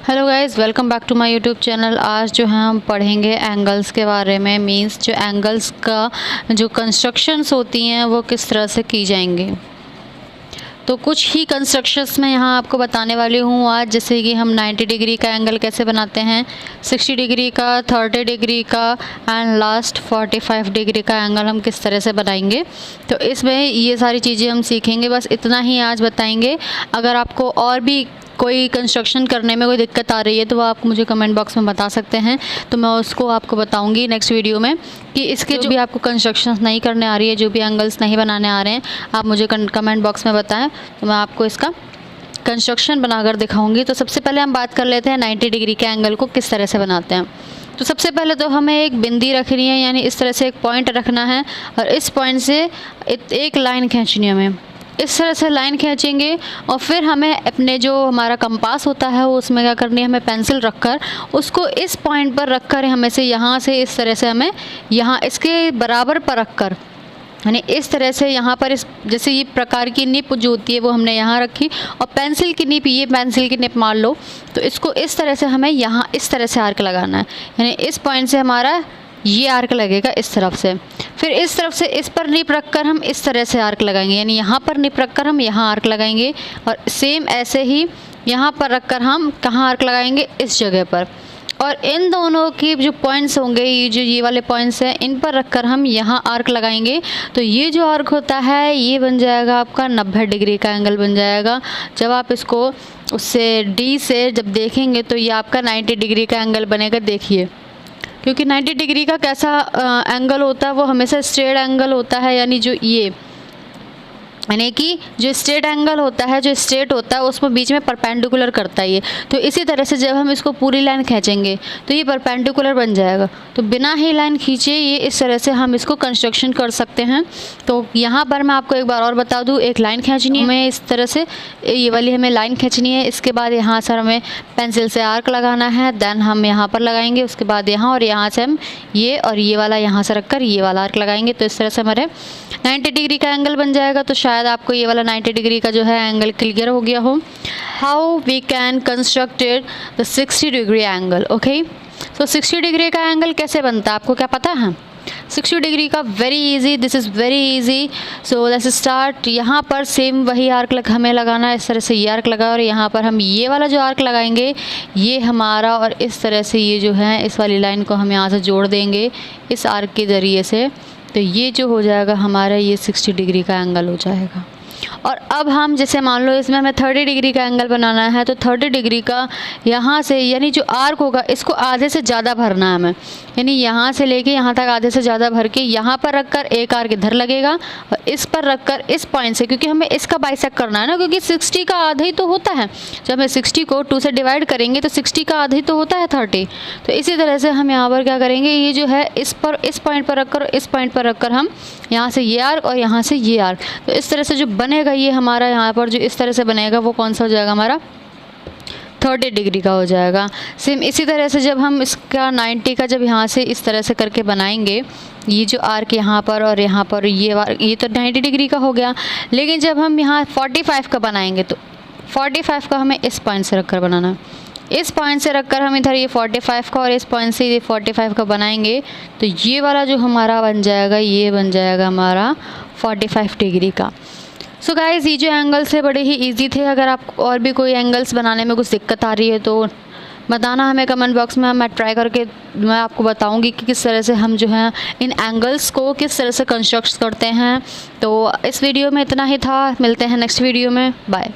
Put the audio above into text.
Hello guys, welcome back to my YouTube channel. आज जो है हम पढ़ेंगे एंगल्स के बारे में। मींस जो एंगल्स का जो कंस्ट्रक्शंस होती हैं वो किस तरह से की जाएंगी। तो कुछ ही कंस्ट्रक्शंस मैं यहाँ आपको बताने वाली हूँ आज। जैसे कि हम 90 डिग्री का एंगल कैसे बनाते हैं, 60 डिग्री का, 30 डिग्री का एंड लास्ट 45 डिग्री का एंगल हम किस तरह से बनाएंगे। तो इसमें ये सारी चीज़ें हम सीखेंगे, बस इतना ही आज बताएंगे। अगर आपको और भी कोई कंस्ट्रक्शन करने में कोई दिक्कत आ रही है तो वो आप मुझे कमेंट बॉक्स में बता सकते हैं, तो मैं उसको आपको बताऊंगी नेक्स्ट वीडियो में कि इसके जो भी आपको कंस्ट्रक्शन नहीं करने आ रही है, जो भी एंगल्स नहीं बनाने आ रहे हैं, आप मुझे कमेंट बॉक्स में बताएं तो मैं आपको इसका कंस्ट्रक्शन बनाकर दिखाऊंगी। तो सबसे पहले हम बात कर लेते हैं 90 डिग्री के एंगल को किस तरह से बनाते हैं। तो सबसे पहले तो हमें एक बिंदी रखनी है, यानी इस तरह से एक पॉइंट रखना है और इस पॉइंट से एक लाइन खींचनी है हमें। इस तरह से लाइन खींचेंगे और फिर हमें अपने जो हमारा कंपास होता है वो उसमें क्या करनी है, हमें पेंसिल रखकर उसको इस पॉइंट पर रखकर हमें से यहाँ से इस तरह से हमें यहाँ इसके बराबर पर रखकर, यानी इस तरह से यहाँ पर इस जैसे ये प्रकार की निप जो होती है वो हमने यहाँ रखी और पेंसिल की निप, ये पेंसिल की निप मान लो, तो इसको इस तरह से हमें यहाँ इस तरह से आर्क लगाना है। यानी इस पॉइंट से हमारा ये आर्क लगेगा इस तरफ से, फिर इस तरफ से इस पर निप रखकर हम इस तरह से आर्क लगाएंगे, यानी यहाँ पर निप रखकर हम यहाँ आर्क लगाएंगे और सेम ऐसे ही यहाँ पर रखकर हम कहाँ आर्क लगाएंगे, इस जगह पर। और इन दोनों की जो पॉइंट्स होंगे, ये वाले पॉइंट्स हैं, इन पर रखकर हम यहाँ आर्क लगाएंगे। तो ये जो आर्क होता है ये बन जाएगा आपका 90 डिग्री का एंगल बन जाएगा। जब आप इसको उससे डी से जब देखेंगे तो ये आपका 90 डिग्री का एंगल बनेगा। देखिए, क्योंकि 90 डिग्री का कैसा एंगल होता है, वो हमेशा स्ट्रेट एंगल होता है, यानी जो ये यानी कि जो स्ट्रेट एंगल होता है, जो स्ट्रेट होता है उसमें बीच में परपेंडिकुलर करता है ये। तो इसी तरह से जब हम इसको पूरी लाइन खींचेंगे तो ये परपेंडिकुलर बन जाएगा। तो बिना ही लाइन खींचे ये इस तरह से हम इसको कंस्ट्रक्शन कर सकते हैं। तो यहाँ पर मैं आपको एक बार और बता दूँ, एक लाइन खींचनी है हमें इस तरह से, ये वाली हमें लाइन खींचनी है। इसके बाद यहाँ से हमें पेंसिल से आर्क लगाना है, देन हम यहाँ पर लगाएंगे, उसके बाद यहाँ, और यहाँ से हम ये और ये वाला यहाँ से रखकर ये वाला आर्क लगाएंगे। तो इस तरह से हमारे 90 डिग्री का एंगल बन जाएगा। तो शायद आपको ये वाला 90 डिग्री का जो है एंगल क्लियर हो गया हो। How we can constructed the 60 degree angle. Okay, तो 60 डिग्री का एंगल कैसे बनता है, आपको क्या पता है? 60 डिग्री का very easy, this is very easy. So let's start. यहाँ पर सेम वही आर्क हमें लगाना है, इस तरह से ये आर्क लगा और यहाँ पर हम ये वाला जो आर्क लगाएंगे ये हमारा, और इस तरह से ये जो है इस वाली लाइन को हम यहाँ से जोड़ देंगे इस आर्क के ज़रिए से। तो ये जो हो जाएगा हमारा, ये 60 डिग्री का एंगल हो जाएगा। और अब हम जैसे मान लो इसमें हमें 30 डिग्री का एंगल बनाना है, तो 30 डिग्री का यहाँ से, यानी जो आर्क होगा इसको आधे से ज़्यादा भरना है हमें, यानी यहाँ से लेके यहाँ तक आधे से ज़्यादा भर के यहाँ पर रखकर एक आर्क इधर लगेगा और इस पर रखकर इस पॉइंट से, क्योंकि हमें इसका बाइसेक्ट करना है ना, क्योंकि 60 का आधा ही तो होता है। जब हम 60 को 2 से डिवाइड करेंगे तो 60 का आधा ही तो होता है 30। तो इसी तरह से हम यहाँ पर क्या करेंगे, ये जो है इस पॉइंट पर रखकर, इस पॉइंट पर रखकर हम यहाँ से ये आर्क और यहाँ से ये आर्क, तो इस तरह से जो बनेगा ये हमारा यहाँ पर जो इस तरह से बनेगा वो कौन सा हो जाएगा, हमारा 30 डिग्री का हो जाएगा। सेम इसी तरह से जब हम इसका 90 का जब यहाँ से इस तरह से करके बनाएंगे, ये जो आर्क यहाँ पर और यहाँ पर ये तो 90 डिग्री का हो गया। लेकिन जब हम यहाँ 45 का बनाएंगे तो 45 का हमें इस पॉइंट से रखकर बनाना है। इस पॉइंट से रखकर हम इधर ये 45 का और इस पॉइंट से ये 45 का बनाएंगे, तो ये वाला जो हमारा बन जाएगा, ये बन जाएगा हमारा 45 डिग्री का। सो गाइज़, ये जो एंगल्स है बड़े ही इजी थे। अगर आप और भी कोई एंगल्स बनाने में कुछ दिक्कत आ रही है तो बताना हमें कमेंट बॉक्स में, मैं ट्राई करके मैं आपको बताऊंगी कि किस तरह से हम जो है इन एंगल्स को किस तरह से कंस्ट्रक्ट करते हैं। तो इस वीडियो में इतना ही था, मिलते हैं नेक्स्ट वीडियो में, बाय।